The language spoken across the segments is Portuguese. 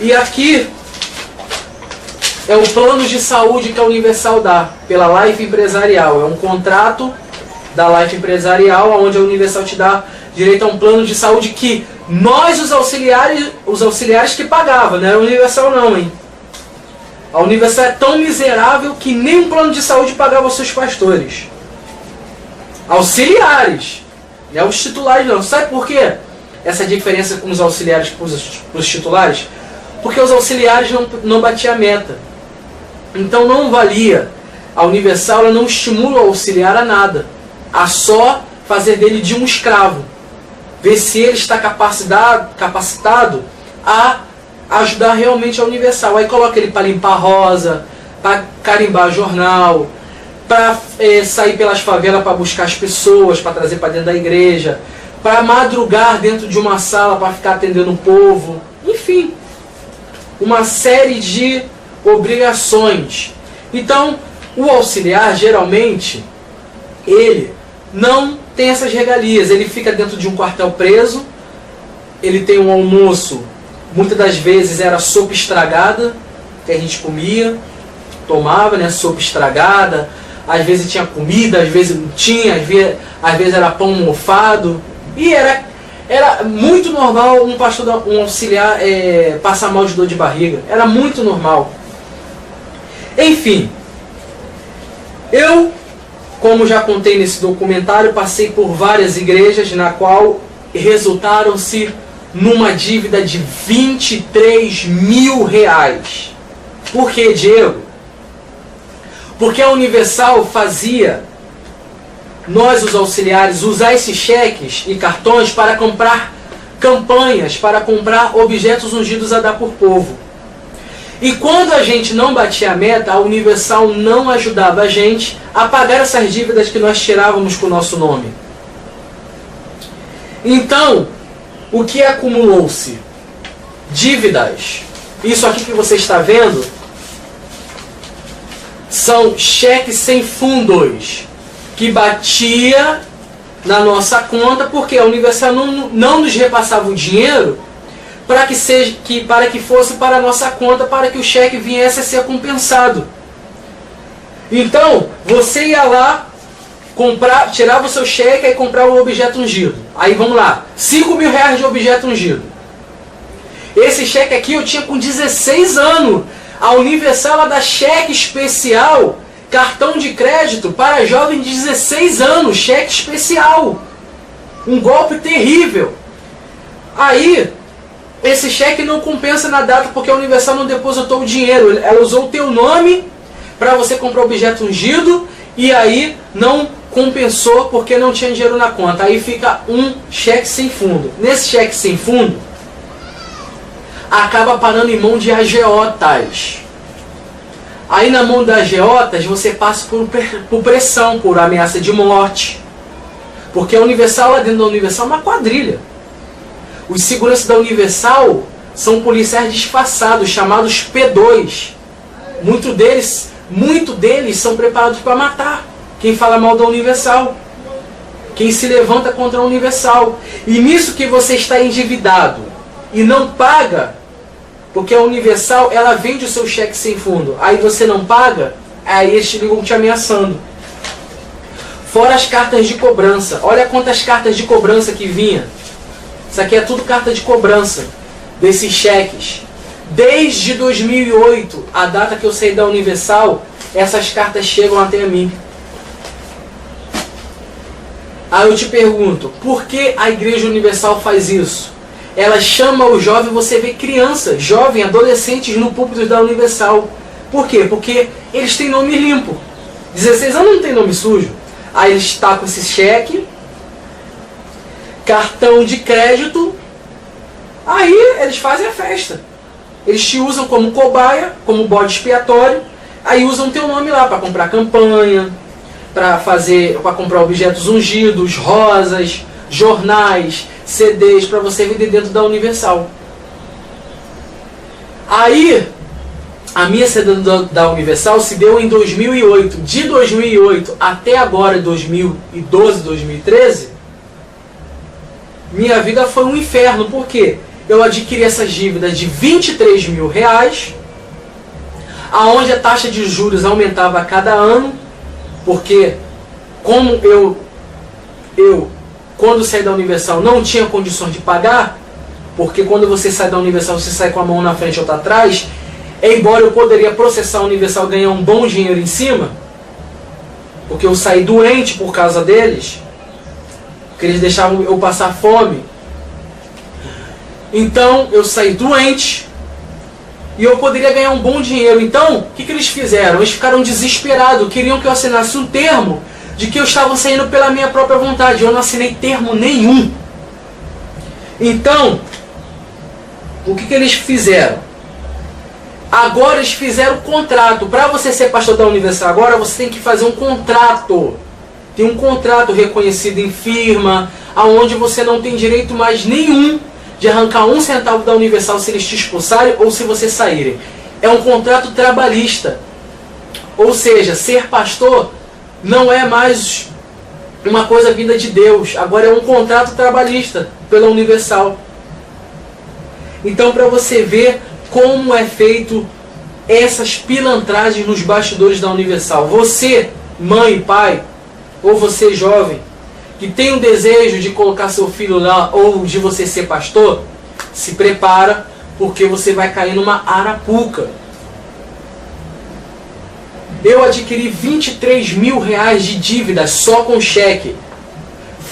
E aqui é o plano de saúde que a Universal dá pela Life Empresarial. É um contrato da Life Empresarial, onde a Universal te dá direito a um plano de saúde que nós, os auxiliares que pagavam, não era a Universal não, hein? A Universal é tão miserável que nem um plano de saúde pagava os seus pastores. Auxiliares, não é os titulares não. Sabe por quê? Essa diferença com os auxiliares para os titulares? Porque os auxiliares não batiam a meta. Então não valia. A Universal ela não estimula o auxiliar a nada. A só fazer dele de um escravo. Ver se ele está capacitado a ajudar realmente a Universal. Aí coloca ele para limpar rosa, para carimbar jornal, para sair pelas favelas para buscar as pessoas, para trazer para dentro da igreja, para madrugar dentro de uma sala para ficar atendendo o povo. Enfim, uma série de obrigações. Então, o auxiliar, geralmente, ele não tem essas regalias. Ele fica dentro de um quartel preso, ele tem um almoço, muitas das vezes era sopa estragada, que a gente comia, tomava, né, sopa estragada, às vezes tinha comida, às vezes não tinha, às vezes era pão mofado, e era muito normal um auxiliar passar mal de dor de barriga, era muito normal. Enfim, eu, como já contei nesse documentário, passei por várias igrejas na qual resultaram-se numa dívida de 23 mil reais. Por que, Diego? Porque a Universal fazia nós, os auxiliares, usar esses cheques e cartões para comprar campanhas, para comprar objetos ungidos a dar por povo. E quando a gente não batia a meta, a Universal não ajudava a gente a pagar essas dívidas que nós tirávamos com o nosso nome. Então, o que acumulou-se? Dívidas. Isso aqui que você está vendo são cheques sem fundos que batia na nossa conta porque a Universal não nos repassava o dinheiro para que fosse para a nossa conta, para que o cheque viesse a ser compensado. Então, você ia lá, tirava o seu cheque e comprava o objeto ungido. Aí vamos lá, 5 mil reais de objeto ungido. Esse cheque aqui eu tinha com 16 anos. A Universal ela dá cheque especial, cartão de crédito para jovem de 16 anos, cheque especial. Um golpe terrível. Aí, esse cheque não compensa na data porque a Universal não depositou o dinheiro. Ela usou o teu nome para você comprar objeto ungido e aí não compensou porque não tinha dinheiro na conta. Aí fica um cheque sem fundo. Nesse cheque sem fundo, acaba parando em mão de agiotas. Aí na mão das agiotas você passa por pressão, por ameaça de morte. Porque a Universal, lá dentro da Universal, é uma quadrilha. Os seguranças da Universal são policiais disfarçados, chamados P2. Muitos deles são preparados para matar quem fala mal da Universal, quem se levanta contra a Universal. E nisso que você está endividado e não paga, porque a Universal ela vende o seu cheque sem fundo, aí você não paga, aí eles ligam te ameaçando. Fora as cartas de cobrança. Olha quantas cartas de cobrança que vinha. Isso aqui é tudo carta de cobrança desses cheques. Desde 2008, a data que eu saí da Universal, essas cartas chegam até mim. Aí eu te pergunto, por que a Igreja Universal faz isso? Ela chama o jovem, você vê crianças, jovens, adolescentes no púlpito da Universal. Por quê? Porque eles têm nome limpo. 16 anos não tem nome sujo. Aí eles tacam esse cheque, cartão de crédito, aí eles fazem a festa. Eles te usam como cobaia, como bode expiatório, aí usam teu nome lá para comprar campanha, para comprar objetos ungidos, rosas, jornais, CDs, para você vender dentro da Universal. Aí, a minha saída da Universal se deu em 2008. De 2008 até agora, 2012, 2013, minha vida foi um inferno. Por quê? eu adquiri essas dívidas de R$ 23.000, aonde a taxa de juros aumentava a cada ano, porque como eu quando saí da Universal não tinha condições de pagar, porque quando você sai da Universal você sai com a mão na frente e outra atrás, embora eu poderia processar a Universal e ganhar um bom dinheiro em cima, porque eu saí doente por causa deles, porque eles deixavam eu passar fome. Então eu saí doente e eu poderia ganhar um bom dinheiro. Então, o que eles fizeram? Eles ficaram desesperados, queriam que eu assinasse um termo de que eu estava saindo pela minha própria vontade. Eu não assinei termo nenhum. Então, o que eles fizeram? Agora eles fizeram contrato. Para você ser pastor da Universal agora, você tem que fazer um contrato. Tem um contrato reconhecido em firma, aonde você não tem direito mais nenhum de arrancar um centavo da Universal se eles te expulsarem ou se você saírem. É um contrato trabalhista. Ou seja, ser pastor não é mais uma coisa vinda de Deus. Agora é um contrato trabalhista pela Universal. Então, para você ver como é feito essas pilantragens nos bastidores da Universal. Você, mãe e pai, ou você jovem, que tem um desejo de colocar seu filho lá, ou de você ser pastor, se prepara, porque você vai cair numa arapuca. Eu adquiri R$ 23.000 de dívidas só com cheque,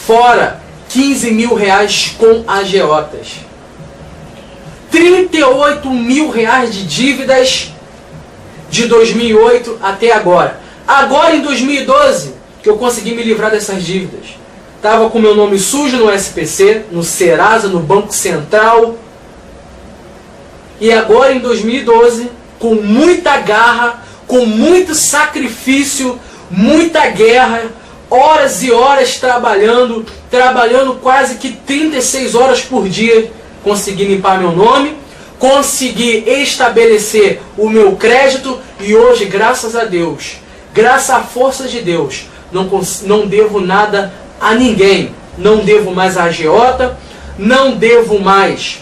fora R$ 15.000 com agiotas. R$ 38.000 de dívidas de 2008 até agora. Agora em 2012 que eu consegui me livrar dessas dívidas. Estava com meu nome sujo no SPC, no Serasa, no Banco Central. E agora em 2012, com muita garra, com muito sacrifício, muita guerra, horas e horas trabalhando quase que 36 horas por dia, consegui limpar meu nome, consegui estabelecer o meu crédito e hoje, graças a Deus, graças à força de Deus, não devo nada a ninguém. Não devo mais a agiota, não devo mais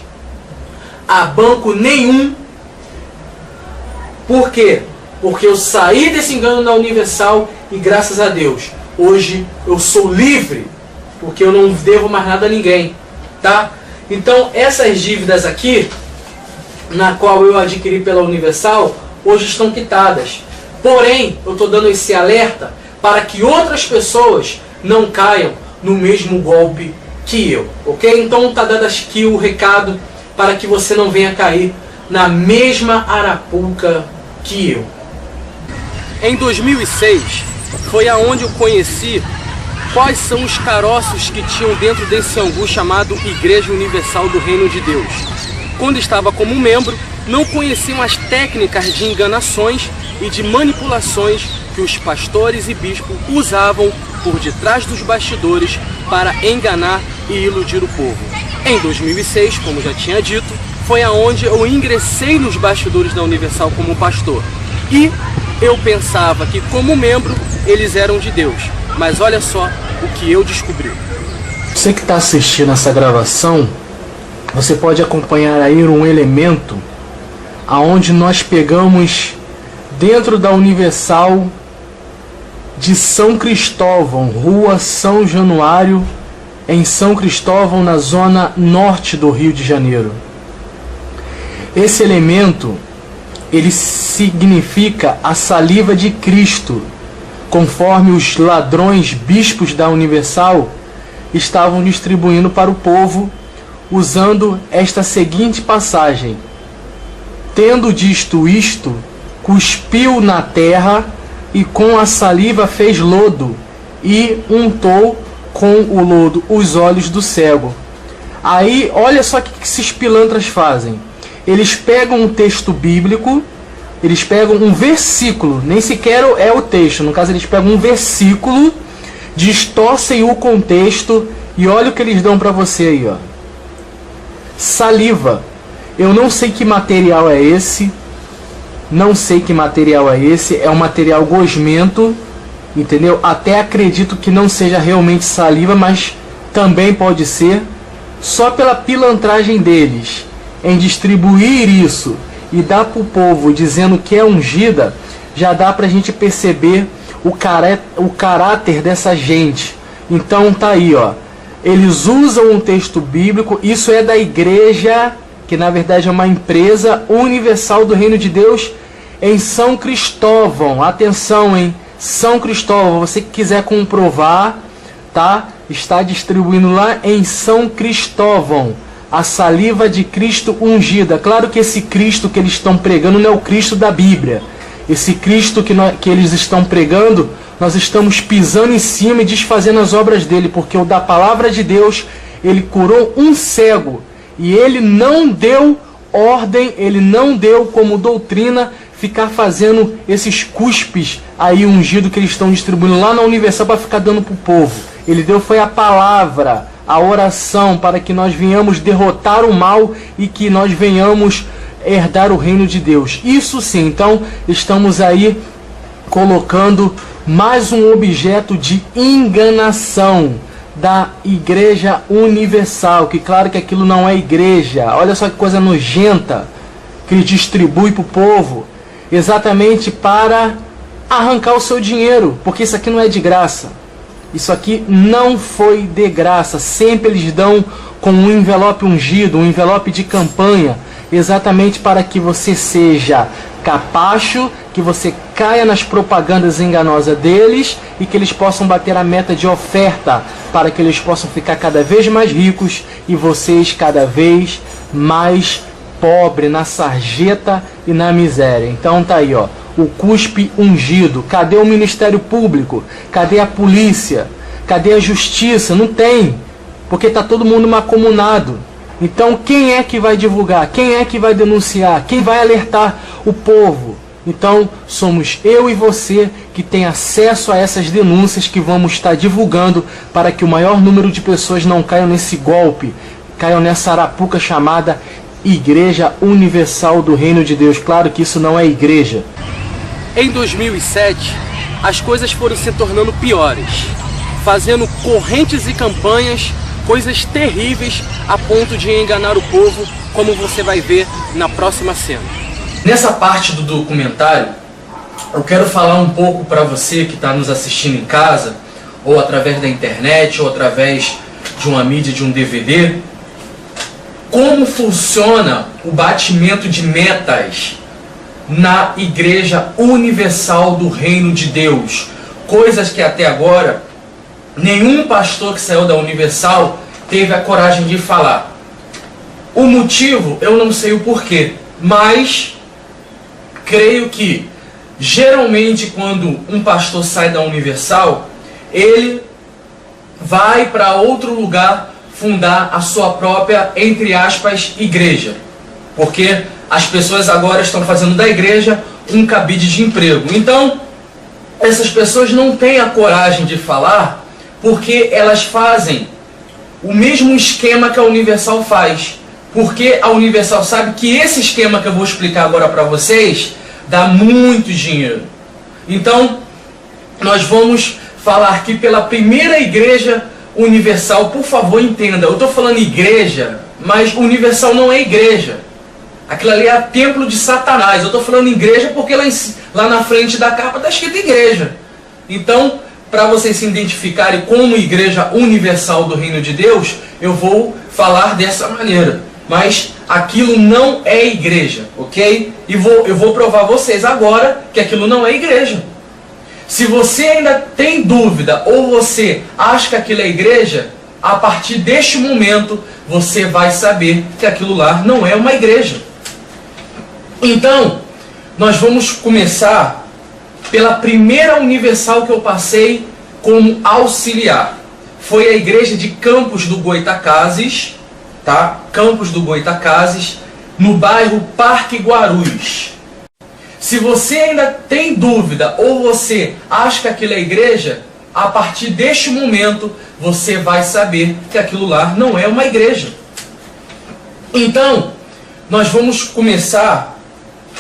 a banco nenhum. Por quê? Porque eu saí desse engano na Universal e graças a Deus, hoje eu sou livre, porque eu não devo mais nada a ninguém, tá? Então essas dívidas aqui, na qual eu adquiri pela Universal, hoje estão quitadas. Porém, eu estou dando esse alerta para que outras pessoas não caiam no mesmo golpe que eu, ok? Então está dado aqui o recado para que você não venha cair na mesma arapuca que eu. Em 2006 foi aonde eu conheci quais são os caroços que tinham dentro desse angu chamado Igreja Universal do Reino de Deus. Quando estava como membro, não conheciam as técnicas de enganações e de manipulações que os pastores e bispos usavam por detrás dos bastidores para enganar e iludir o povo. Em 2006, como já tinha dito, foi aonde eu ingressei nos bastidores da Universal como pastor. E eu pensava que como membro eles eram de Deus. Mas olha só o que eu descobri. Você que está assistindo essa gravação, você pode acompanhar aí um elemento aonde nós pegamos dentro da Universal de São Cristóvão, Rua São Januário, em São Cristóvão, na zona norte do Rio de Janeiro. Esse elemento, ele significa a saliva de Cristo, conforme os ladrões bispos da Universal estavam distribuindo para o povo, usando esta seguinte passagem: tendo dito isto, cuspiu na terra e com a saliva fez lodo e untou com o lodo os olhos do cego. Aí, olha só o que esses pilantras fazem. Eles pegam um texto bíblico, eles pegam um versículo, nem sequer é o texto, no caso eles pegam um versículo, distorcem o contexto e olha o que eles dão para você aí, ó. Saliva. Eu não sei que material é esse, é um material gosmento, entendeu? Até acredito que não seja realmente saliva, mas também pode ser. só pela pilantragem deles em distribuir isso e dar para o povo dizendo que é ungida, já dá para a gente perceber o caráter dessa gente. Então tá aí, ó. Eles usam um texto bíblico, isso é da igreja, que na verdade é uma empresa universal do Reino de Deus em São Cristóvão. Atenção, hein? São Cristóvão, você que quiser comprovar, tá? Está distribuindo lá em São Cristóvão a saliva de Cristo ungida. Claro que esse Cristo que eles estão pregando não é o Cristo da Bíblia. Esse Cristo que eles estão pregando, nós estamos pisando em cima e desfazendo as obras dele, porque o da palavra de Deus, ele curou um cego e ele não deu ordem, ele não deu como doutrina ficar fazendo esses cuspes aí ungido que eles estão distribuindo lá na Universal para ficar dando para o povo. Ele deu foi a palavra, a oração, para que nós venhamos derrotar o mal e que nós venhamos herdar o reino de Deus. Isso sim, então estamos aí colocando mais um objeto de enganação da Igreja Universal, que claro que aquilo não é igreja. Olha só que coisa nojenta que ele distribui para o povo, exatamente para arrancar o seu dinheiro, porque isso aqui não é de graça. Isso aqui não foi de graça. Sempre eles dão com um envelope ungido, um envelope de campanha, exatamente para que você seja capacho, que você caia nas propagandas enganosas deles e que eles possam bater a meta de oferta, para que eles possam ficar cada vez mais ricos e vocês cada vez mais pobres na sarjeta e na miséria. Então tá aí, ó, o cuspe ungido. Cadê o Ministério Público? Cadê a polícia? Cadê a justiça? Não tem, porque tá todo mundo macomunado. Então quem é que vai divulgar? Quem é que vai denunciar? Quem vai alertar o povo? Então somos eu e você que tem acesso a essas denúncias que vamos estar divulgando para que o maior número de pessoas não caiam nesse golpe, caiam nessa arapuca chamada Igreja Universal do Reino de Deus. Claro que isso não é igreja. Em 2007, as coisas foram se tornando piores, fazendo correntes e campanhas, coisas terríveis a ponto de enganar o povo, como você vai ver na próxima cena. Nessa parte do documentário, eu quero falar um pouco para você que está nos assistindo em casa, ou através da internet, ou através de uma mídia, de um DVD, como funciona o batimento de metas na Igreja Universal do Reino de Deus. Coisas que até agora nenhum pastor que saiu da Universal teve a coragem de falar. O motivo, eu não sei o porquê, mas creio que geralmente quando um pastor sai da Universal, ele vai para outro lugar fundar a sua própria, entre aspas, igreja. Porque as pessoas agora estão fazendo da igreja um cabide de emprego. Então, essas pessoas não têm a coragem de falar, porque elas fazem o mesmo esquema que a Universal faz. Porque a Universal sabe que esse esquema que eu vou explicar agora para vocês dá muito dinheiro. Então, nós vamos falar aqui pela primeira igreja universal. Por favor, entenda, eu estou falando igreja, mas Universal não é igreja. Aquilo ali é templo de Satanás. Eu estou falando igreja porque lá na frente da capa está escrito igreja. Então, para vocês se identificarem como Igreja Universal do Reino de Deus, eu vou falar dessa maneira. Mas aquilo não é igreja, ok? E eu vou provar a vocês agora que aquilo não é igreja. Se você ainda tem dúvida ou você acha que aquilo é igreja, a partir deste momento você vai saber que aquilo lá não é uma igreja. Então, nós vamos começar pela primeira universal que eu passei como auxiliar. Foi a igreja de Campos do Goytacazes, tá? Campos do Goytacazes, no bairro Parque Guarulhos. Se você ainda tem dúvida ou você acha que aquilo é igreja, a partir deste momento você vai saber que aquilo lá não é uma igreja. Então, nós vamos começar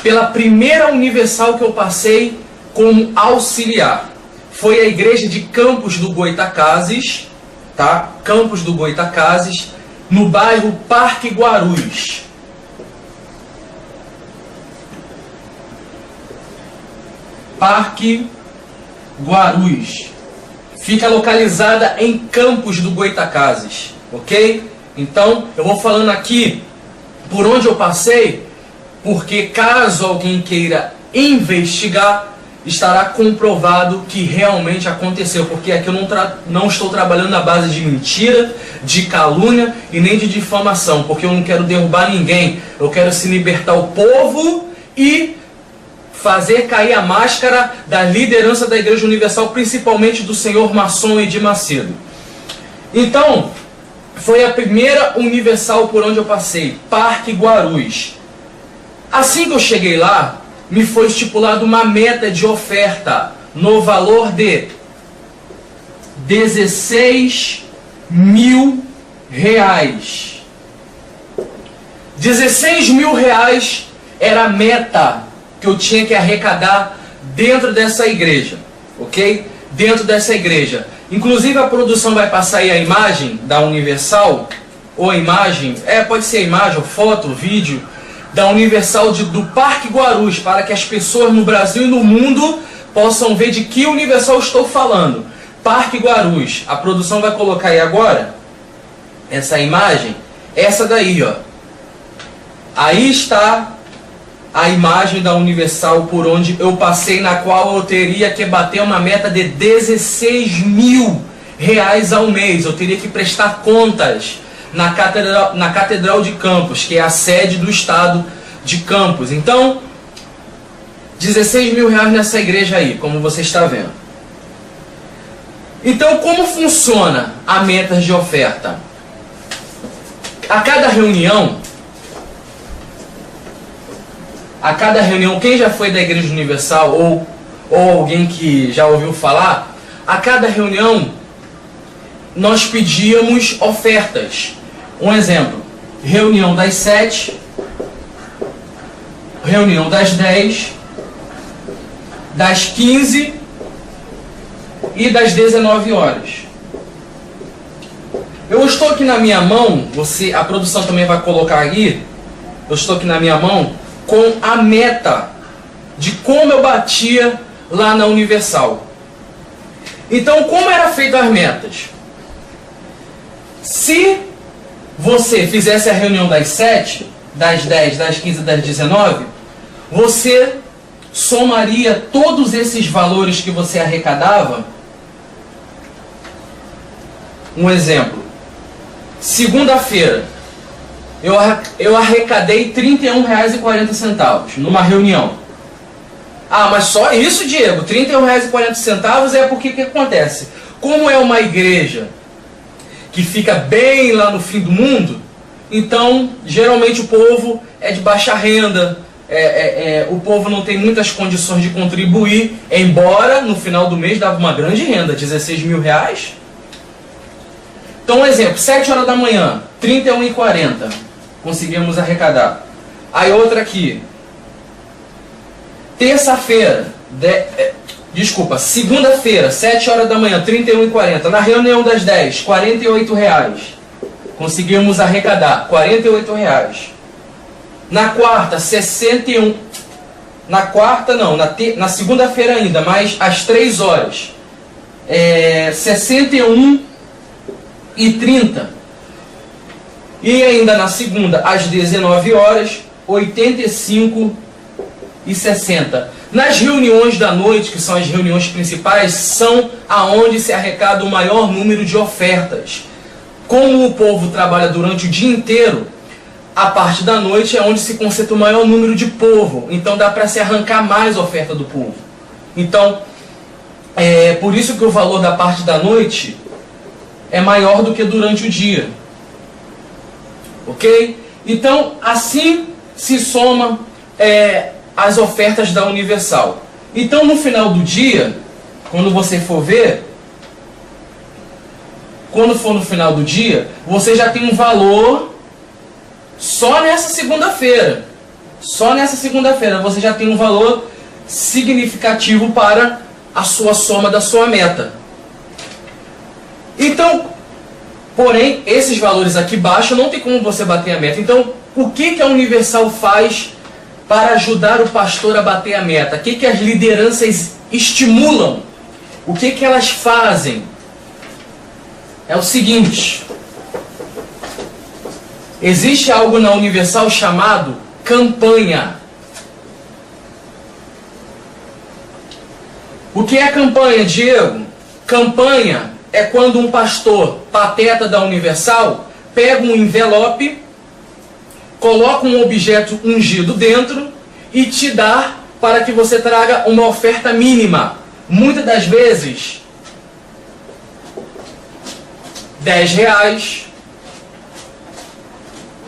pela primeira universal que eu passei como auxiliar. Foi a igreja de Campos do Goytacazes, tá? Campos do Goytacazes, no bairro Parque Guarus. Parque Guarus. Fica localizada em Campos do Goytacazes, ok? Então, eu vou falando aqui por onde eu passei, porque caso alguém queira investigar, estará comprovado que realmente aconteceu, porque aqui eu não estou trabalhando na base de mentira, de calúnia e nem de difamação, porque eu não quero derrubar ninguém, eu quero se libertar o povo e fazer cair a máscara da liderança da Igreja Universal, principalmente do senhor Maçom Edir Macedo. Então, foi a primeira Universal por onde eu passei, Parque Guarus. Assim que eu cheguei lá, me foi estipulada uma meta de oferta no valor de R$16 mil. R$16 mil era a meta que eu tinha que arrecadar dentro dessa igreja, ok? Dentro dessa igreja. Inclusive a produção vai passar aí a imagem da Universal, ou a imagem, pode ser a imagem, ou foto, vídeo, da Universal do Parque Guarus, para que as pessoas no Brasil e no mundo possam ver de que Universal estou falando. Parque Guarus, a produção vai colocar aí agora, essa imagem, essa daí, ó. Aí está a imagem da Universal por onde eu passei, na qual eu teria que bater uma meta de R$16 mil ao mês. Eu teria que prestar contas na Catedral de Campos, que é a sede do estado de Campos. Então, R$16 mil nessa igreja aí, como você está vendo. Então, como funciona a meta de oferta? A cada reunião, quem já foi da Igreja Universal ou alguém que já ouviu falar, a cada reunião nós pedíamos ofertas. Um exemplo, reunião das 7, reunião das 10, das 15 e das 19 horas. Eu estou aqui na minha mão, a produção também vai colocar aqui, eu estou aqui na minha mão com a meta de como eu batia lá na Universal. Então, como eram feitas as metas? Se você fizesse a reunião das 7, das 10, das 15 e das 19, você somaria todos esses valores que você arrecadava. Um exemplo. Segunda-feira, eu arrecadei R$31,40 numa reunião. Ah, mas só isso, Diego? R$31,40 é porque que acontece? Como é uma igreja que fica bem lá no fim do mundo, então geralmente o povo é de baixa renda, o povo não tem muitas condições de contribuir, embora no final do mês dava uma grande renda, R$16 mil. Então, um exemplo, 7 horas da manhã, R$31,40, conseguimos arrecadar. Aí outra aqui, segunda-feira, 7 horas da manhã, R$31,40, na reunião das 10, R$48, conseguimos arrecadar R$48. Na quarta, 61, na segunda-feira ainda, mas às 3 horas, 61,30. E ainda na segunda, às 19 horas, 85,60. Nas reuniões da noite, que são as reuniões principais, são aonde se arrecada o maior número de ofertas. Como o povo trabalha durante o dia inteiro, a parte da noite é onde se concentra o maior número de povo. Então dá para se arrancar mais oferta do povo. Então, por isso que o valor da parte da noite é maior do que durante o dia. Ok? Então, assim se soma as ofertas da Universal. Então, no final do dia, quando você for ver, quando for no final do dia, você já tem um valor só nessa segunda-feira. Só nessa segunda-feira você já tem um valor significativo para a sua soma da sua meta. Então, Porém, esses valores aqui baixos não tem como você bater a meta. Então, o que a Universal faz para ajudar o pastor a bater a meta? O que as lideranças estimulam? O que elas fazem? É o seguinte: existe algo na Universal chamado campanha. O que é campanha, Diego? Campanha é quando um pastor pateta da Universal pega um envelope, coloca um objeto ungido dentro e te dá para que você traga uma oferta mínima. Muitas das vezes, R$10.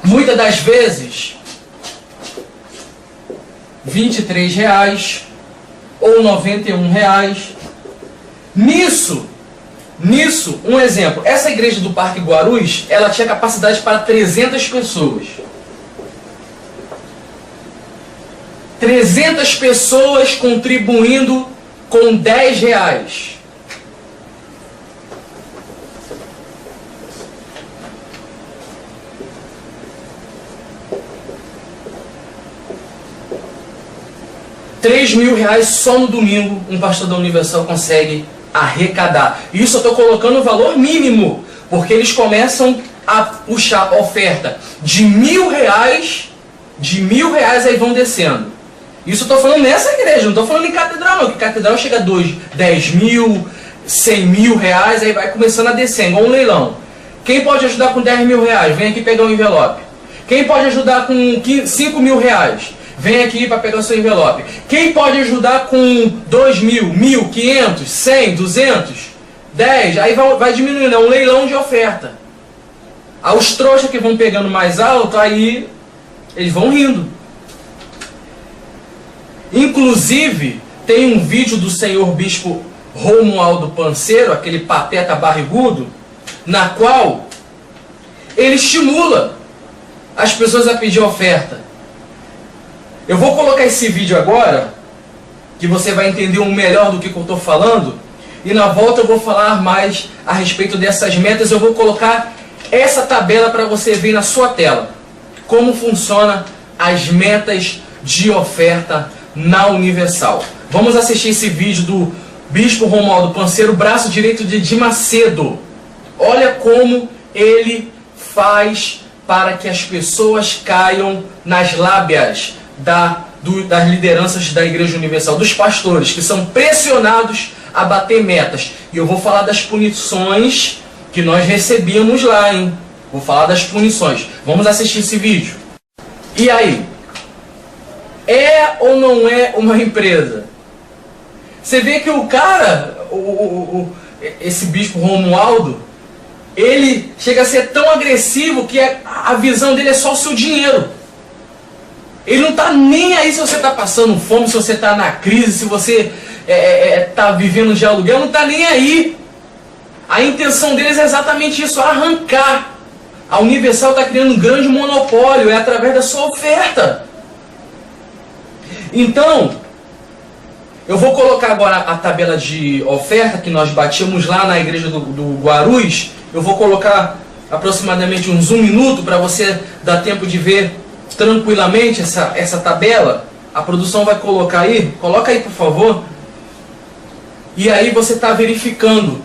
Muitas das vezes, R$23 ou R$91. Nisso, um exemplo, essa igreja do Parque Guarus, ela tinha capacidade para 300 pessoas. 300 pessoas contribuindo com R$10. R$3.000 só no domingo um pastor da Universal consegue arrecadar. Isso eu estou colocando o valor mínimo, porque eles começam a puxar a oferta de R$1.000, aí vão descendo. Isso eu estou falando nessa igreja, não estou falando em catedral não, que catedral chega a 10.000, R$100.000, aí vai começando a descer, igual um leilão. Quem pode ajudar com R$10.000? Vem aqui pegar um envelope. Quem pode ajudar com R$5.000? Vem aqui para pegar o seu envelope. Quem pode ajudar com 2.000, 1.500, 100, 200, 10? Aí vai diminuindo, é um leilão de oferta. Aí os trouxas que vão pegando mais alto, aí eles vão rindo. Inclusive, tem um vídeo do senhor bispo Romualdo Panseiro, aquele pateta barrigudo, na qual ele estimula as pessoas a pedir oferta. Eu vou colocar esse vídeo agora, que você vai entender um melhor do que eu estou falando, e na volta eu vou falar mais a respeito dessas metas. Eu vou colocar essa tabela para você ver na sua tela, como funciona as metas de oferta na Universal. Vamos assistir esse vídeo do Bispo Romualdo Panseiro, braço direito de Macedo. Olha como ele faz para que as pessoas caiam nas lábias das lideranças da Igreja Universal, dos pastores, que são pressionados a bater metas. E eu vou falar das punições que nós recebíamos lá, hein? Vou falar das punições. Vamos assistir esse vídeo. E aí? É ou não é uma empresa? Você vê que o cara, esse bispo Romualdo, ele chega a ser tão agressivo que a visão dele é só o seu dinheiro. Ele não está nem aí se você está passando fome, se você está na crise, se você está vivendo de aluguel, não está nem aí. A intenção deles é exatamente isso, arrancar. A Universal está criando um grande monopólio, é através da sua oferta. Então, eu vou colocar agora a tabela de oferta que nós batíamos lá na igreja do Guarus. Eu vou colocar aproximadamente uns 1 minuto para você dar tempo de ver tranquilamente essa tabela. A produção vai colocar aí. Coloca aí, por favor. E aí você está verificando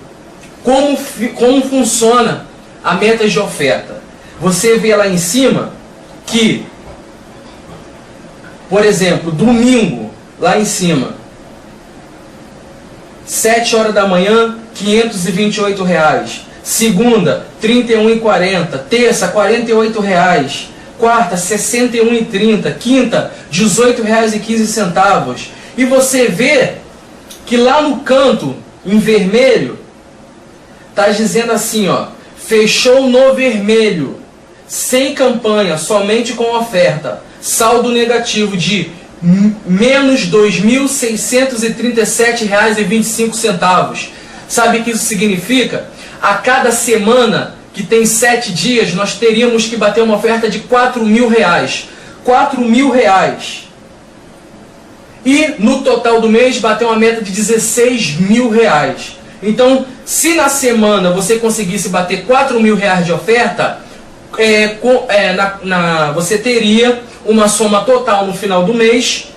como funciona a meta de oferta. Você vê lá em cima que, por exemplo, domingo, lá em cima, 7 horas da manhã, R$528. Segunda, R$31,40. Terça, R$48. Quarta, R$61,30. Quinta, R$18,15. E você vê que lá no canto, em vermelho, está dizendo assim, ó, fechou no vermelho, sem campanha, somente com oferta. Saldo negativo de menos R$2.637,25. Sabe o que isso significa? A cada semana, que tem 7 dias, nós teríamos que bater uma oferta de R$4.000. R$4.000. E no total do mês, bater uma meta de R$16.000. Então, se na semana você conseguisse bater 4 mil reais de oferta, você teria uma soma total no final do mês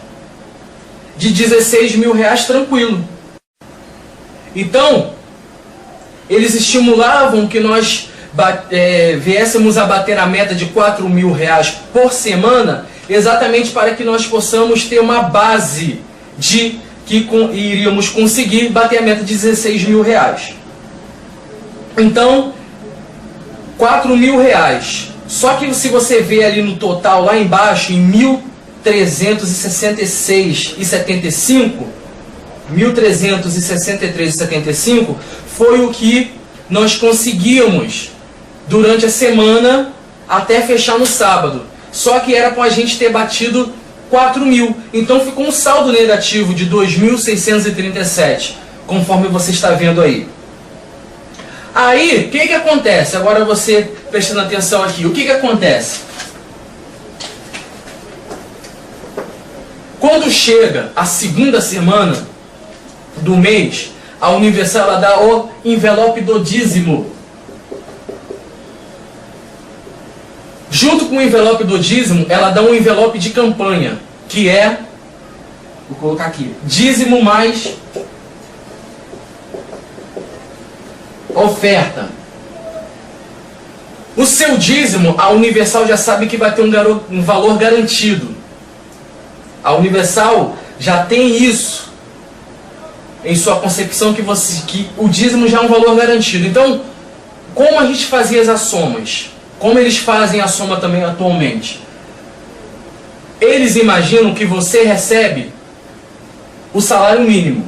de 16 mil reais tranquilo. Então, eles estimulavam que nós viéssemos a bater a meta de 4 mil reais por semana, exatamente para que nós possamos ter uma base de que iríamos conseguir bater a meta de 16 mil reais. Então, 4 mil reais. Só que se você vê ali no total, lá embaixo, em 1.366,75, 1.363,75 foi o que nós conseguíamos durante a semana até fechar no sábado. Só que era para a gente ter batido 4 mil. Então ficou um saldo negativo de 2.637, conforme você está vendo aí. Aí, o que acontece? Agora você prestando atenção aqui, o que acontece? Quando chega a segunda semana do mês, a Universal ela dá o envelope do dízimo. Junto com o envelope do dízimo, ela dá um envelope de campanha, que é, vou colocar aqui, dízimo mais oferta. O seu dízimo, a Universal já sabe que vai ter um valor garantido. A Universal já tem isso em sua concepção, que o dízimo já é um valor garantido. Então, como a gente fazia as somas? Como eles fazem a soma também atualmente? Eles imaginam que você recebe o salário mínimo.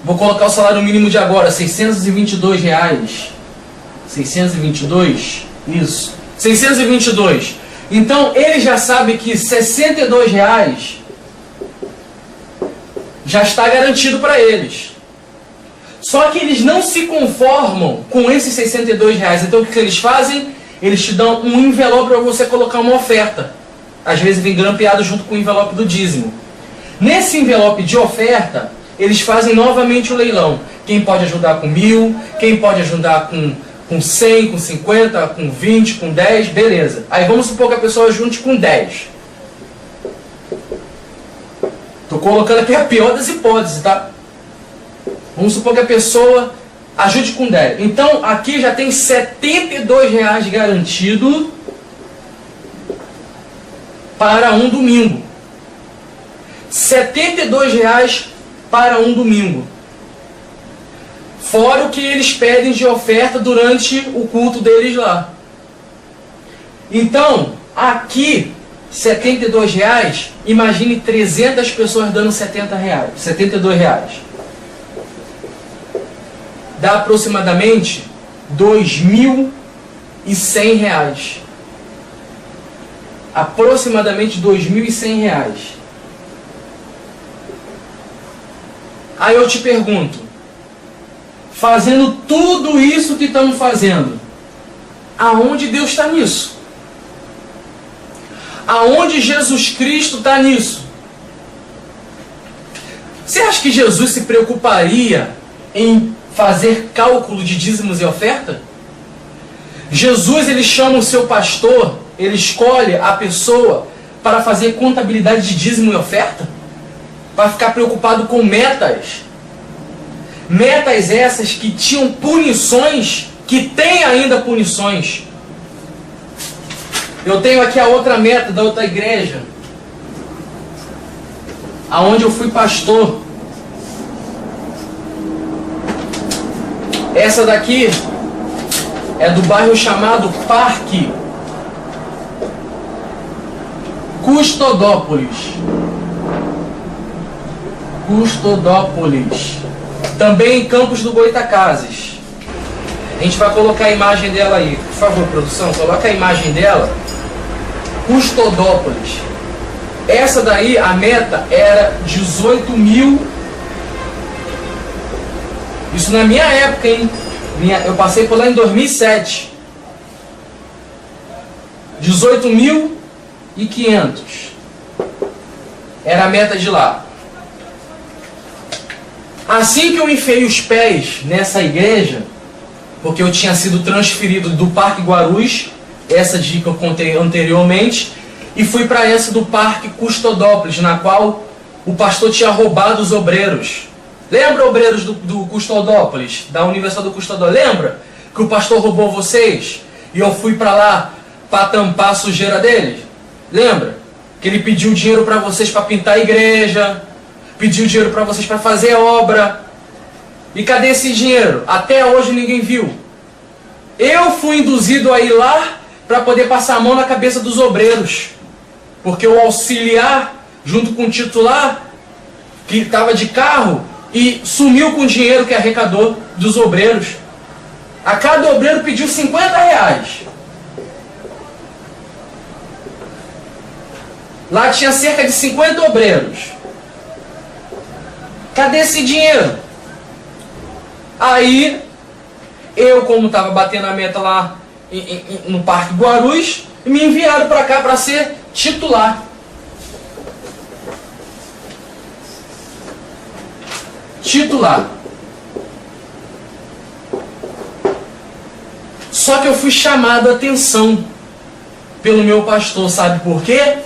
Vou colocar o salário mínimo de agora, R$622. 622? Isso. 622. Então, eles já sabem que R$62 já está garantido para eles. Só que eles não se conformam com esses R$62. Então, o que eles fazem? Eles te dão um envelope para você colocar uma oferta. Às vezes vem grampeado junto com o envelope do dízimo. Nesse envelope de oferta, eles fazem novamente o leilão. Quem pode ajudar com 1.000, quem pode ajudar com 100, com 50, com 20, com 10, beleza. Aí vamos supor que a pessoa junte com 10. Estou colocando aqui a pior das hipóteses, tá? Vamos supor que a pessoa ajude com 10. Então, aqui já tem R$72 garantido para um domingo. R$72 para um domingo. Fora o que eles pedem de oferta durante o culto deles lá. Então, aqui, R$72, imagine 300 pessoas dando R$72. Dá aproximadamente R$2.100. Aproximadamente R$2.100. Aí eu te pergunto, fazendo tudo isso que estamos fazendo, aonde Deus está nisso? Aonde Jesus Cristo está nisso? Você acha que Jesus se preocuparia em fazer cálculo de dízimos e oferta? Jesus, ele chama o seu pastor, ele escolhe a pessoa para fazer contabilidade de dízimo e oferta? Para ficar preocupado com metas? Metas essas que tinham punições, que têm ainda punições. Eu tenho aqui a outra meta da outra igreja, aonde eu fui pastor. Essa daqui é do bairro chamado Parque Custodópolis. Também em Campos do Goitacazes. A gente vai colocar a imagem dela aí. Por favor, produção, coloca a imagem dela. Custodópolis. Essa daí, a meta era 18 mil. Isso na minha época, hein? Eu passei por lá em 2007. 18.500. Era a meta de lá. Assim que eu enfiei os pés nessa igreja, porque eu tinha sido transferido do Parque Guarus, essa dica eu contei anteriormente, e fui para essa do Parque Custodópolis, na qual o pastor tinha roubado os obreiros. Lembra, obreiros do Custodópolis, da Universidade do Custodópolis? Lembra que o pastor roubou vocês? E eu fui para lá para tampar a sujeira deles? Lembra? Que ele pediu dinheiro para vocês para pintar a igreja, pediu dinheiro para vocês para fazer obra. E cadê esse dinheiro? Até hoje ninguém viu. Eu fui induzido a ir lá para poder passar a mão na cabeça dos obreiros. Porque o auxiliar, junto com o titular, que estava de carro, e sumiu com o dinheiro que arrecadou dos obreiros. A cada obreiro pediu 50 reais. Lá tinha cerca de 50 obreiros. Cadê esse dinheiro? Aí, eu, como estava batendo a meta lá no Parque Guarus, me enviaram para cá para ser titular. Titular. Só que eu fui chamado a atenção pelo meu pastor, sabe por quê?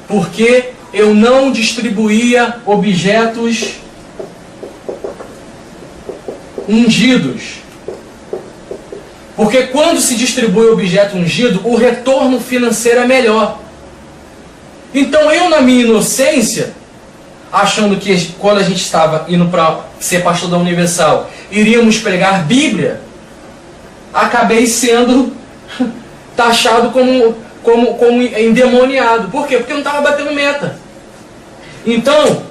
Porque eu não distribuía objetos ungidos. Porque quando se distribui objeto ungido, o retorno financeiro é melhor. Então eu, na minha inocência, achando que quando a gente estava indo para ser pastor da Universal, iríamos pregar Bíblia, acabei sendo taxado como endemoniado. Por quê? Porque eu não estava batendo meta. Então,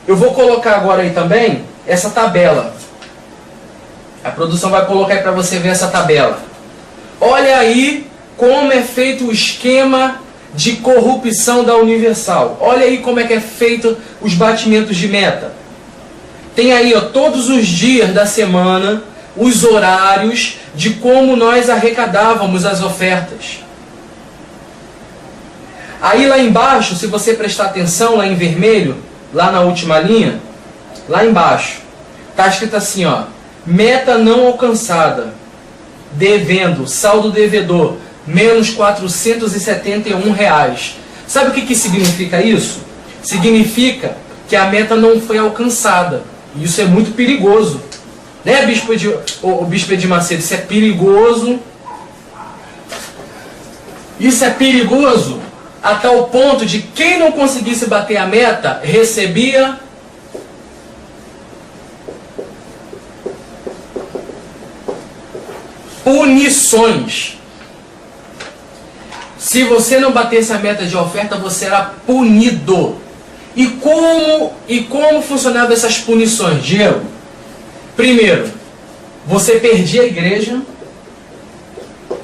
eu vou colocar agora aí também essa tabela. A produção vai colocar aí para você ver essa tabela. Olha aí como é feito o esquema de corrupção da Universal. Olha aí como é que é feito os batimentos de meta. Tem aí, ó, todos os dias da semana, os horários de como nós arrecadávamos as ofertas. Aí lá embaixo, se você prestar atenção, lá em vermelho, lá na última linha, lá embaixo, está escrito assim, ó, meta não alcançada, devendo, saldo devedor, menos R$471. Sabe o que significa isso? Significa que a meta não foi alcançada. E isso é muito perigoso. Né, Bispo de Macedo? Isso é perigoso. Isso é perigoso a tal ponto de quem não conseguisse bater a meta recebia punições. Se você não batesse a meta de oferta, você era punido. E como funcionavam essas punições, Diego? Primeiro, você perdia a igreja.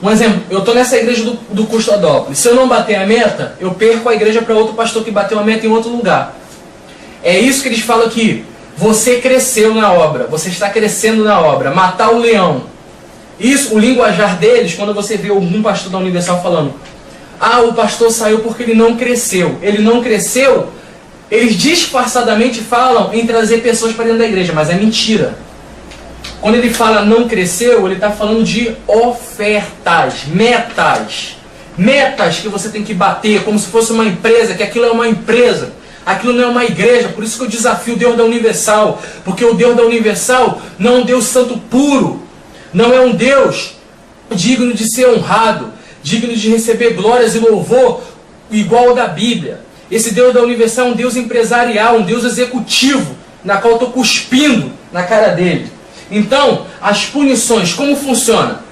Um exemplo, eu estou nessa igreja do Custodópolis. Se eu não bater a meta, eu perco a igreja para outro pastor que bateu a meta em outro lugar. É isso que eles falam aqui. Você cresceu na obra. Você está crescendo na obra. Matar o leão. Isso, o linguajar deles, quando você vê algum pastor da Universal falando, ah, o pastor saiu porque ele não cresceu. Ele não cresceu, eles disfarçadamente falam em trazer pessoas para dentro da igreja, mas é mentira. Quando ele fala não cresceu, ele está falando de ofertas, metas. Metas que você tem que bater, como se fosse uma empresa, que aquilo é uma empresa. Aquilo não é uma igreja, por isso que eu desafio o Deus da Universal. Porque o Deus da Universal não é um Deus santo puro. Não é um Deus digno de ser honrado, digno de receber glórias e louvor igual ao da Bíblia. Esse Deus da Universal é um Deus empresarial, um Deus executivo, na qual eu estou cuspindo na cara dele. Então, as punições, como funciona?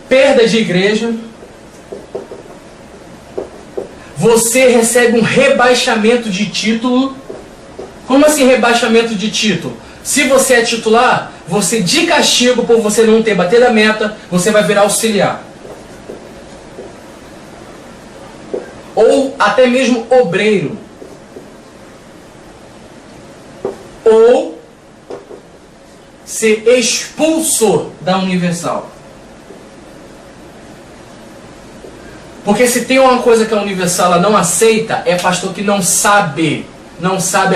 Perda de igreja. Você recebe um rebaixamento de título. Como assim rebaixamento de título? Se você é titular, você de castigo por você não ter batido a meta, você vai virar auxiliar. Ou até mesmo obreiro. Ou ser expulso da Universal. Porque se tem uma coisa que a Universal ela não aceita, é pastor que não sabe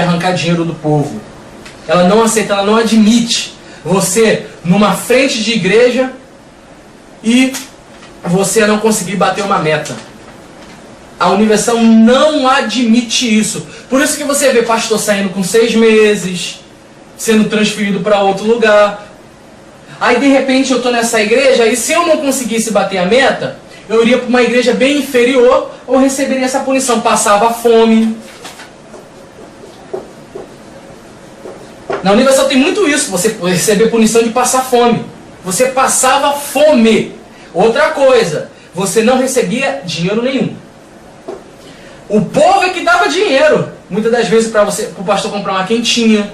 arrancar dinheiro do povo. Ela não aceita, ela não admite você numa frente de igreja e você não conseguir bater uma meta. A Universal não admite isso. Por isso que você vê pastor saindo com 6 meses, sendo transferido para outro lugar. Aí de repente eu estou nessa igreja e se eu não conseguisse bater a meta, eu iria para uma igreja bem inferior ou receberia essa punição. Passava fome. Na Universal tem muito isso, você receber punição de passar fome. Você passava fome. Outra coisa, você não recebia dinheiro nenhum. O povo é que dava dinheiro. Muitas das vezes para o pastor comprar uma quentinha,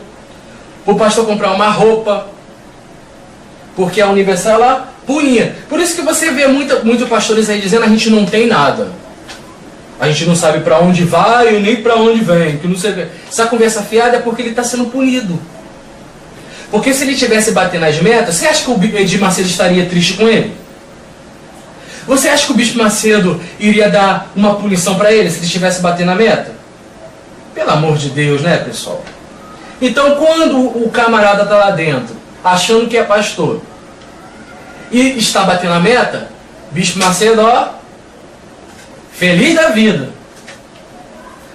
para o pastor comprar uma roupa. Porque a Universal ela punia. Por isso que você vê muitos pastores aí dizendo a gente não tem nada. A gente não sabe para onde vai e nem para onde vem. Que não sei. Essa conversa fiada é porque ele está sendo punido. Porque se ele tivesse batendo as metas, você acha que o Edir Macedo estaria triste com ele? Você acha que o Bispo Macedo iria dar uma punição para ele se ele estivesse batendo a meta? Pelo amor de Deus, né, pessoal? Então, quando o camarada está lá dentro, achando que é pastor, e está batendo a meta, Bispo Macedo, ó, feliz da vida.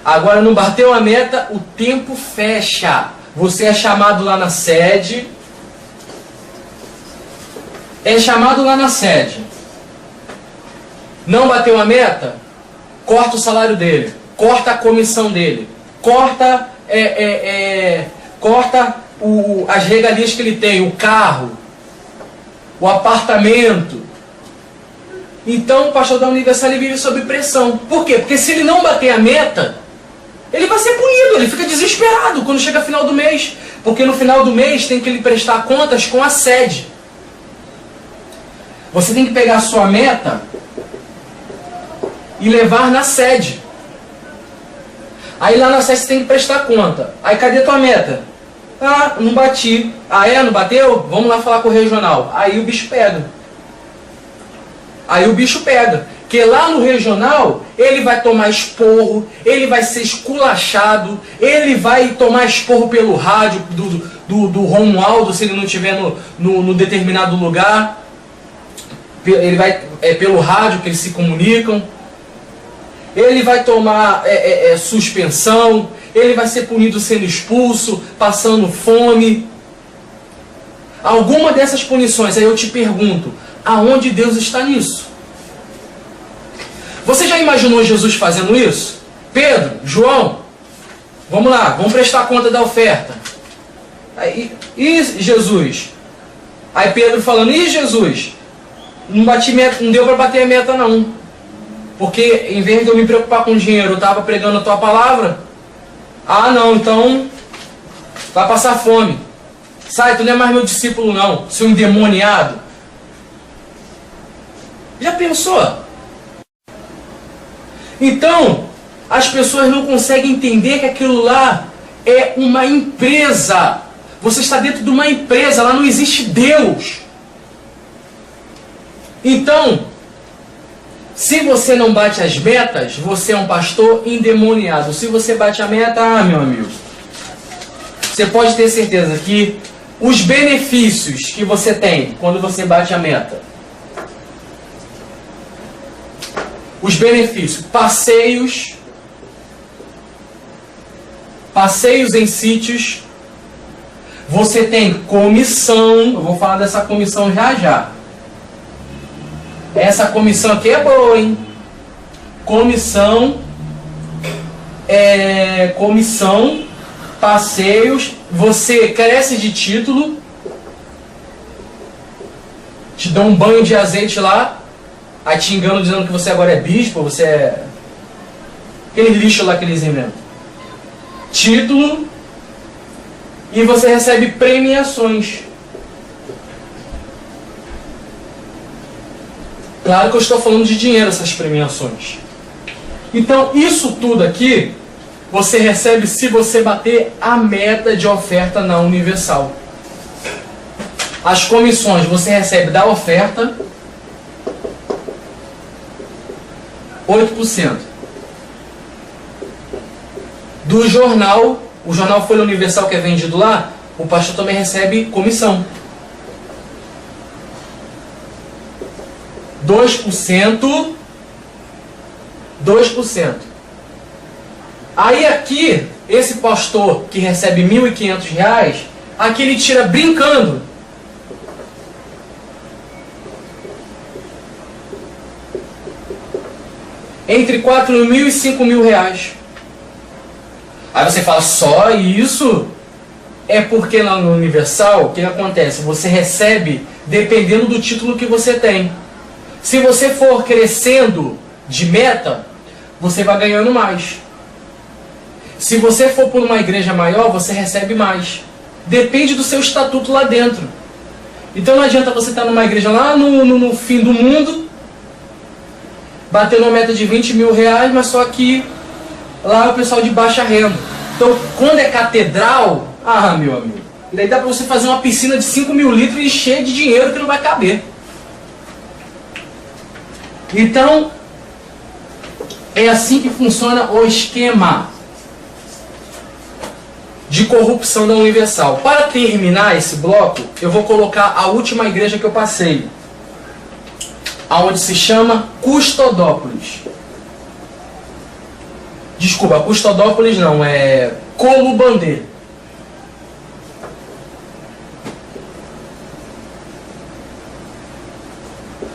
Agora, não bateu a meta, o tempo fecha. Você é chamado lá na sede. Não bateu a meta? Corta o salário dele. Corta a comissão dele. Corta, as regalias que ele tem. O carro. O apartamento. Então o pastor da Universal ele vive sob pressão. Por quê? Porque se ele não bater a meta, ele vai ser punido, ele fica desesperado quando chega final do mês. Porque no final do mês tem que ele prestar contas com a sede. Você tem que pegar a sua meta e levar na sede. Aí lá na sede você tem que prestar conta. Aí cadê tua meta? Ah, não bati. Ah é? Não bateu? Vamos lá falar com o regional. Aí o bicho pega. Porque lá no regional, ele vai tomar esporro, ele vai ser esculachado, ele vai tomar esporro pelo rádio do Romualdo, se ele não estiver no determinado lugar. Ele vai pelo rádio que eles se comunicam. Ele vai tomar suspensão, ele vai ser punido sendo expulso, passando fome. Alguma dessas punições, aí eu te pergunto, aonde Deus está nisso? Você já imaginou Jesus fazendo isso? Pedro, João, vamos lá, vamos prestar conta da oferta. Aí, e Jesus? Aí Pedro falando, e Jesus? Não deu para bater a meta não. Porque em vez de eu me preocupar com dinheiro, eu estava pregando a tua palavra. Ah não, então vai passar fome. Sai, tu não é mais meu discípulo não, seu endemoniado. Já pensou? Então, as pessoas não conseguem entender que aquilo lá é uma empresa. Você está dentro de uma empresa, lá não existe Deus. Então, se você não bate as metas, você é um pastor endemoniado. Se você bate a meta, meu amigo, você pode ter certeza que os benefícios que você tem quando você bate a meta, os benefícios, passeios em sítios, você tem comissão, eu vou falar dessa comissão já. Essa comissão aqui é boa, hein? Comissão, passeios, você cresce de título, te dão um banho de azeite lá, aí te enganam dizendo que você agora é bispo, você é aquele lixo lá que eles inventam. Título, e você recebe premiações. Claro que eu estou falando de dinheiro, essas premiações. Então, isso tudo aqui, você recebe se você bater a meta de oferta na Universal. As comissões você recebe da oferta 8%. Do jornal, o jornal Folha Universal que é vendido lá, o pastor também recebe comissão. 2%. Aí aqui, esse pastor que recebe R$ 1.500, aqui ele tira brincando. Entre R$ 4.000 e R$ 5.000. Aí você fala, só isso? É porque lá no Universal, o que acontece? Você recebe dependendo do título que você tem. Se você for crescendo de meta, você vai ganhando mais. Se você for por uma igreja maior, você recebe mais. Depende do seu estatuto lá dentro. Então não adianta você estar numa igreja lá no fim do mundo, batendo uma meta de R$ 20.000, mas só que lá é o pessoal de baixa renda. Então quando é catedral, meu amigo, e daí dá para você fazer uma piscina de 5.000 litros e cheia de dinheiro que não vai caber. Então, é assim que funciona o esquema de corrupção da Universal. Para terminar esse bloco, eu vou colocar a última igreja que eu passei, aonde se chama Custodópolis. Desculpa, Custodópolis não, é Colubandê.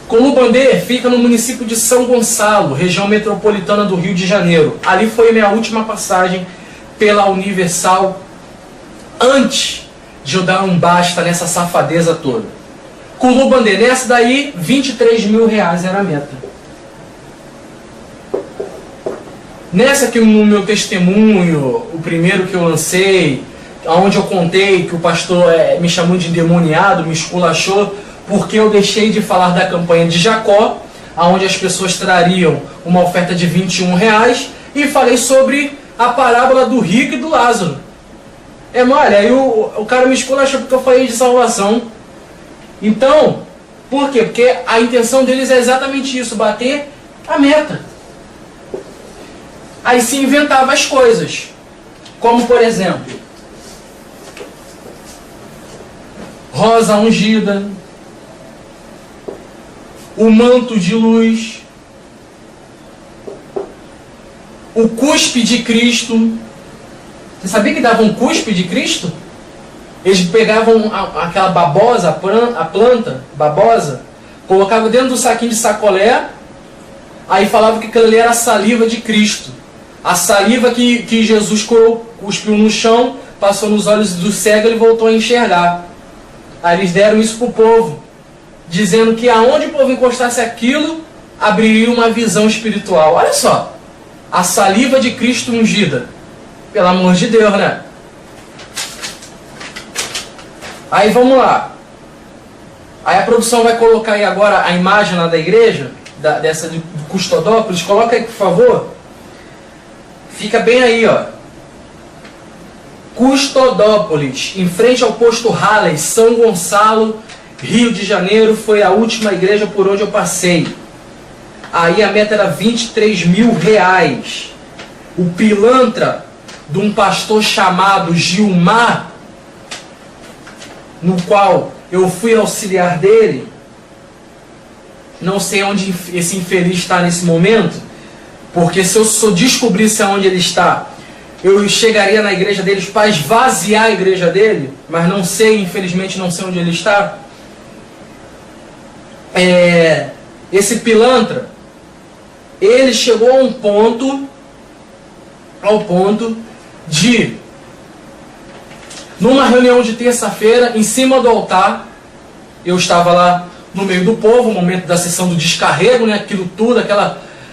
Colubandê fica no município de São Gonçalo, região metropolitana do Rio de Janeiro. Ali foi minha última passagem pela Universal, antes de eu dar um basta nessa safadeza toda. Colubandê, nessa daí, R$23.000 era a meta. Nessa que no meu testemunho, o primeiro que eu lancei, onde eu contei que o pastor me chamou de endemoniado, me esculachou, porque eu deixei de falar da campanha de Jacó, onde as pessoas trariam uma oferta de R$21, e falei sobre a parábola do rico e do Lázaro. Mole, aí o cara me esculachou porque eu falei de salvação. Então, por quê? Porque a intenção deles é exatamente isso, bater a meta. Aí se inventava as coisas, como por exemplo, rosa ungida, o manto de luz, o cuspe de Cristo. Você sabia que davam um cuspe de Cristo? Eles pegavam aquela babosa, a planta babosa, colocavam dentro do saquinho de sacolé, aí falavam que aquilo ali era a saliva de Cristo. A saliva que Jesus cuspiu no chão, passou nos olhos do cego e ele voltou a enxergar. Aí eles deram isso para o povo, dizendo que aonde o povo encostasse aquilo, abriria uma visão espiritual. Olha só, a saliva de Cristo ungida. Pelo amor de Deus, né? Aí vamos lá. Aí a produção vai colocar aí agora a imagem lá da igreja, dessa de Custodópolis. Coloca aí, por favor. Fica bem aí, ó. Custodópolis, em frente ao posto Halley, São Gonçalo, Rio de Janeiro, foi a última igreja por onde eu passei. Aí a meta era R$23.000. O pilantra de um pastor chamado Gilmar, no qual eu fui auxiliar dele, não sei onde esse infeliz está nesse momento, porque se eu só descobrisse aonde ele está, eu chegaria na igreja deles para esvaziar a igreja dele, mas não sei, infelizmente não sei onde ele está. Esse pilantra, ele chegou ao ponto de, numa reunião de terça-feira, em cima do altar, eu estava lá no meio do povo, o momento da sessão do descarrego, né, aquilo tudo,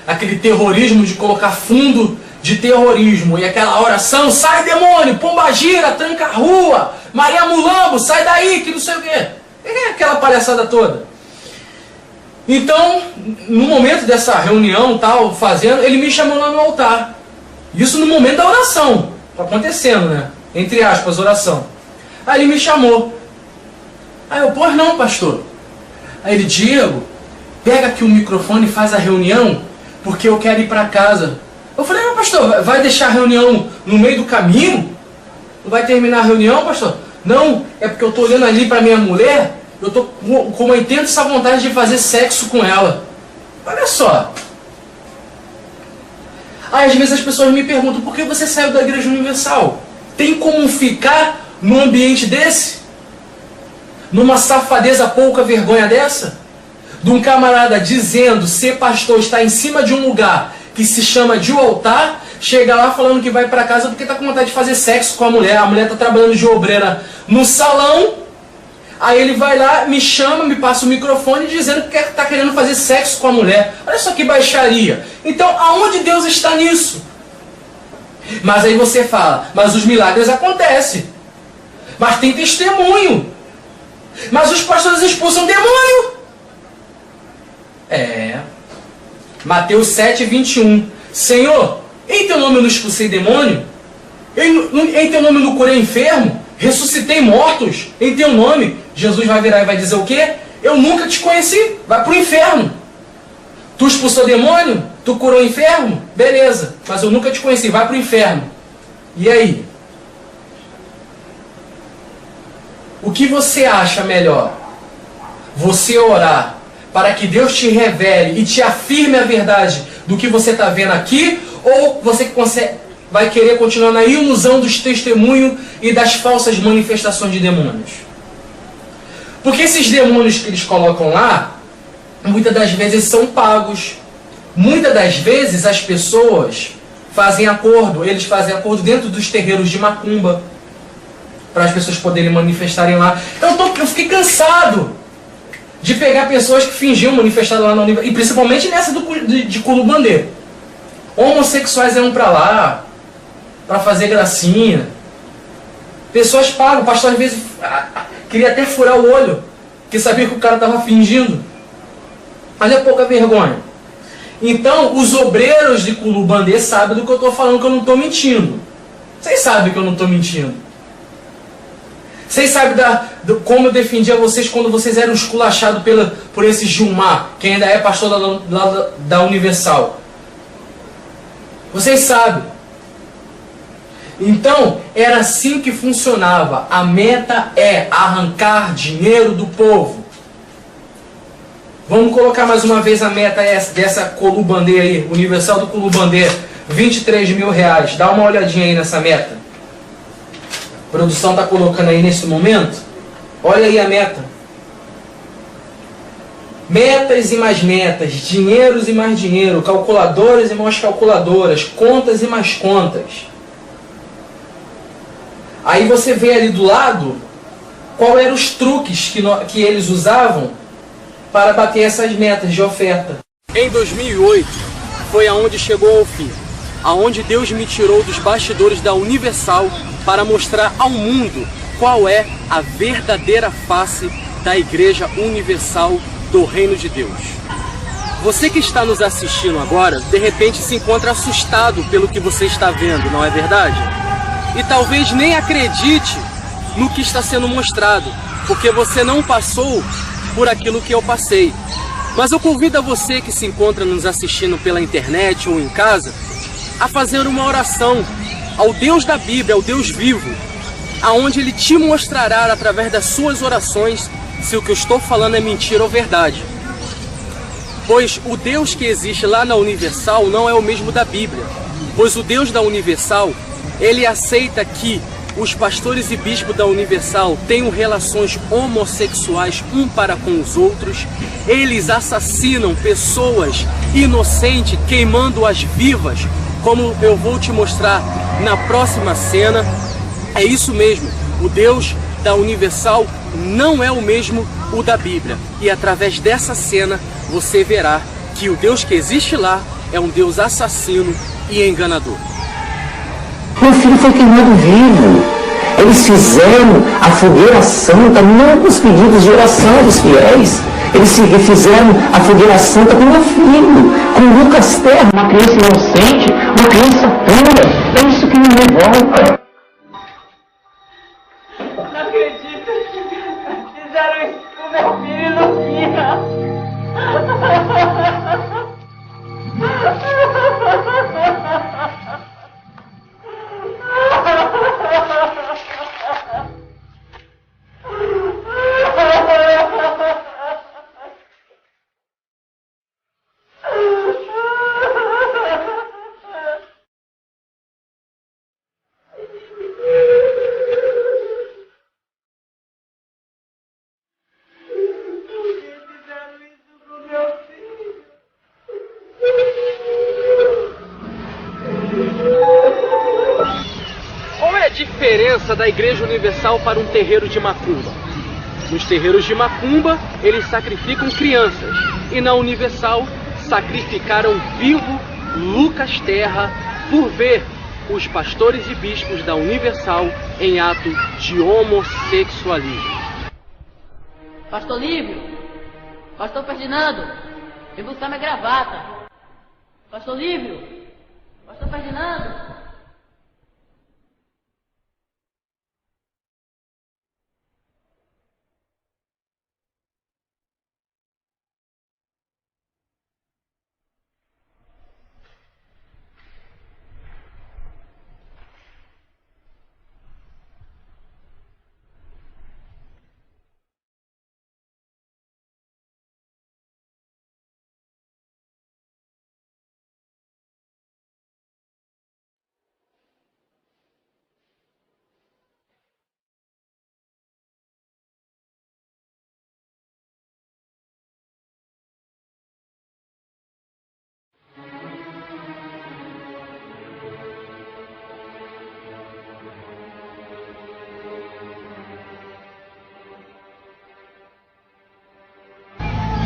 aquele terrorismo de colocar fundo de terrorismo, e aquela oração, sai demônio, pombagira, tranca a rua, Maria Mulambo, sai daí, que não sei o quê. Aquela palhaçada toda. Então, no momento dessa reunião, tal, ele me chamou lá no altar. Isso no momento da oração. Tá acontecendo, né? Entre aspas, oração. Aí ele me chamou. Aí eu, pois não, pastor. Aí ele, Diego, pega aqui o microfone e faz a reunião, porque eu quero ir para casa. Eu falei, não, pastor, vai deixar a reunião no meio do caminho? Não vai terminar a reunião, pastor? Não, é porque eu estou olhando ali para minha mulher, eu estou com uma intensa vontade de fazer sexo com ela. Olha só. Aí às vezes as pessoas me perguntam, por que você saiu da Igreja Universal? Tem como ficar num ambiente desse? Numa safadeza pouca vergonha dessa? De um camarada dizendo ser pastor, está em cima de um lugar que se chama de um altar, chega lá falando que vai para casa porque está com vontade de fazer sexo com a mulher está trabalhando de obreira no salão, aí ele vai lá, me chama, me passa o microfone dizendo que está querendo fazer sexo com a mulher. Olha só que baixaria. Então, aonde Deus está nisso? Mas aí você fala, mas os milagres acontecem. Mas tem testemunho. Mas os pastores expulsam demônio. Mateus 7, 21. Senhor, em teu nome eu não expulsei demônio? Em teu nome eu não curei enfermo? Ressuscitei mortos? Em teu nome? Jesus vai virar e vai dizer o quê? Eu nunca te conheci. Vai para o inferno. Tu expulsou demônio? Tu curou enfermo? Beleza. Mas eu nunca te conheci. Vai para o inferno. E aí? O que você acha melhor? Você orar para que Deus te revele e te afirme a verdade do que você está vendo aqui? Ou você vai querer continuar na ilusão dos testemunhos e das falsas manifestações de demônios? Porque esses demônios que eles colocam lá, muitas das vezes são pagos. Muitas das vezes as pessoas fazem acordo, eles fazem acordo dentro dos terreiros de macumba, para as pessoas poderem manifestarem lá. Eu fiquei cansado de pegar pessoas que fingiam manifestar lá na universidade, e principalmente nessa de Culubandê. Homossexuais iam para lá para fazer gracinha. Pessoas pagam, o pastor às vezes queria até furar o olho, porque sabia que o cara estava fingindo. Olha a pouca vergonha. Então, os obreiros de Culubandê sabem do que eu estou falando, que eu não estou mentindo. Vocês sabem que eu não estou mentindo. Vocês sabem como eu defendia vocês quando vocês eram esculachados por esse Gilmar, que ainda é pastor da Universal. Vocês sabem. Então, era assim que funcionava. A meta é arrancar dinheiro do povo. Vamos colocar mais uma vez a meta dessa Culubandê aí, Universal do Culubandê, 23 mil reais. Dá uma olhadinha aí nessa meta. A produção está colocando aí nesse momento. Olha aí a meta. Metas e mais metas, dinheiros e mais dinheiro, calculadoras e mais calculadoras, contas e mais contas. Aí você vê ali do lado qual eram os truques que eles usavam para bater essas metas de oferta. Em 2008 foi aonde chegou ao fim, aonde Deus me tirou dos bastidores da Universal para mostrar ao mundo qual é a verdadeira face da Igreja Universal do Reino de Deus. Você que está nos assistindo agora, de repente se encontra assustado pelo que você está vendo, não é verdade? E talvez nem acredite no que está sendo mostrado, porque você não passou por aquilo que eu passei. Mas eu convido a você que se encontra nos assistindo pela internet ou em casa, a fazer uma oração ao Deus da Bíblia, ao Deus vivo, aonde Ele te mostrará através das suas orações se o que eu estou falando é mentira ou verdade. Pois o Deus que existe lá na Universal não é o mesmo da Bíblia. Pois o Deus da Universal, Ele aceita que os pastores e bispos da Universal tenham relações homossexuais um para com os outros. Eles assassinam pessoas inocentes, queimando-as vivas, como eu vou te mostrar na próxima cena. É isso mesmo, o Deus da Universal não é o mesmo o da Bíblia. E através dessa cena você verá que o Deus que existe lá é um Deus assassino e enganador. Meu filho foi queimado vivo. Eles fizeram a fogueira santa não com os pedidos de oração dos fiéis. Eles fizeram a fogueira santa com meu filho, com Lucas Terra, uma criança inocente, uma criança pura. É isso que me revolta. Não acredito. Fizeram isso com meu filho, Luquinha. diferença da Igreja Universal para um terreiro de macumba? Nos terreiros de macumba, eles sacrificam crianças, e na Universal, sacrificaram vivo Lucas Terra por ver os pastores e bispos da Universal em ato de homossexualismo. Pastor Lívio, Pastor Ferdinando, vem buscar minha gravata. Pastor Lívio, Pastor Ferdinando.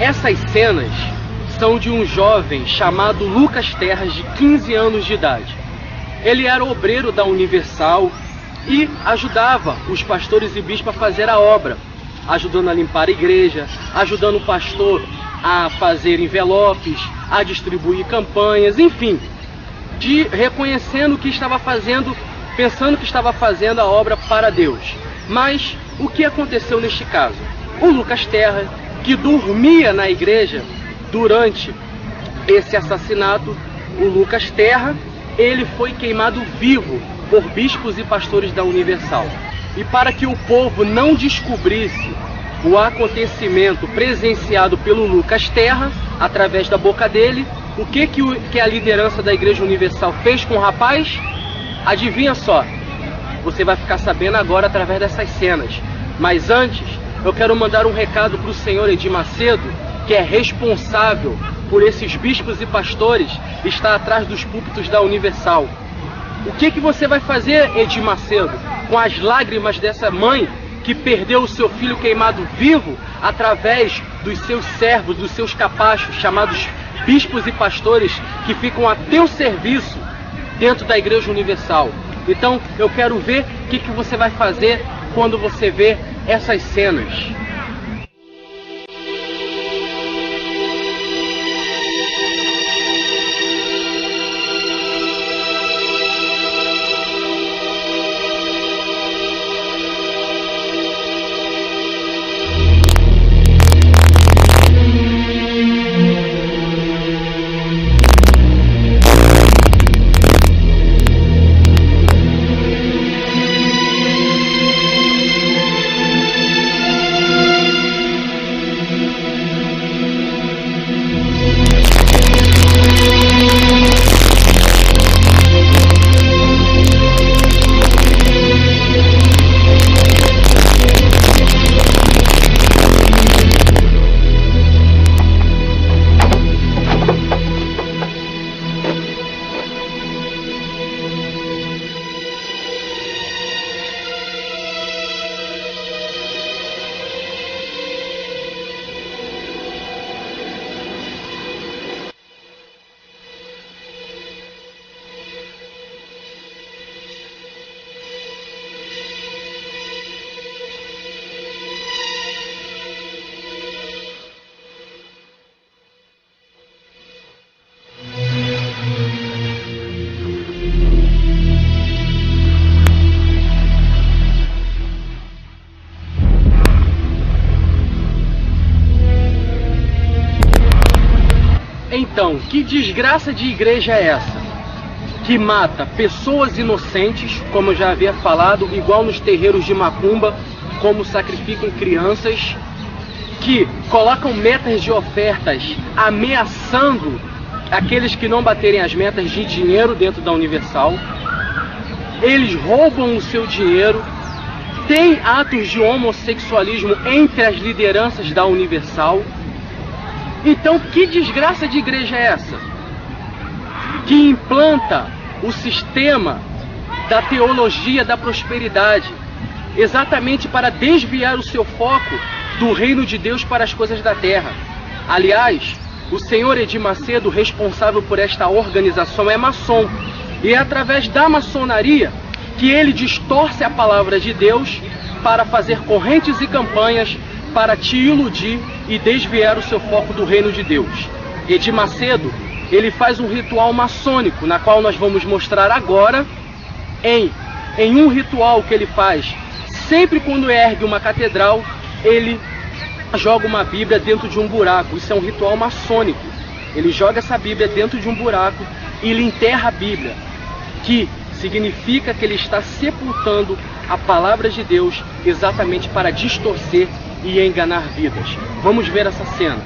Essas cenas são de um jovem chamado Lucas Terras, de 15 anos de idade. Ele era obreiro da Universal e ajudava os pastores e bispos a fazer a obra, ajudando a limpar a igreja, ajudando o pastor a fazer envelopes, a distribuir campanhas, enfim, reconhecendo que estava fazendo, pensando que estava fazendo a obra para Deus. Mas o que aconteceu neste caso? O Lucas Terras, que dormia na igreja durante esse assassinato, o Lucas Terra, ele foi queimado vivo por bispos e pastores da Universal. E para que o povo não descobrisse o acontecimento presenciado pelo Lucas Terra, através da boca dele, o que a liderança da Igreja Universal fez com o rapaz? Adivinha só, você vai ficar sabendo agora através dessas cenas. Mas antes, eu quero mandar um recado para o senhor Edir Macedo, que é responsável por esses bispos e pastores estar atrás dos púlpitos da Universal. O que você vai fazer, Edir Macedo, com as lágrimas dessa mãe que perdeu o seu filho queimado vivo através dos seus servos, dos seus capachos, chamados bispos e pastores, que ficam a teu serviço dentro da Igreja Universal? Então, eu quero ver o que você vai fazer quando você vê essas cenas. Então, que desgraça de igreja é essa? Que mata pessoas inocentes, como eu já havia falado, igual nos terreiros de macumba, como sacrificam crianças, que colocam metas de ofertas ameaçando aqueles que não baterem as metas de dinheiro dentro da Universal. Eles roubam o seu dinheiro, tem atos de homossexualismo entre as lideranças da Universal. Então, que desgraça de igreja é essa? Que implanta o sistema da teologia da prosperidade, exatamente para desviar o seu foco do reino de Deus para as coisas da terra. Aliás, o senhor Edir Macedo, responsável por esta organização, é maçom, e é através da maçonaria que ele distorce a palavra de Deus para fazer correntes e campanhas para te iludir e desviar o seu foco do reino de Deus. Edir Macedo, ele faz um ritual maçônico, na qual nós vamos mostrar agora, em um ritual que ele faz sempre quando ergue uma catedral, ele joga uma Bíblia dentro de um buraco. Isso é um ritual maçônico. Ele joga essa Bíblia dentro de um buraco e ele enterra a Bíblia, que significa que ele está sepultando a palavra de Deus exatamente para distorcer e enganar vidas. Vamos ver essa cena.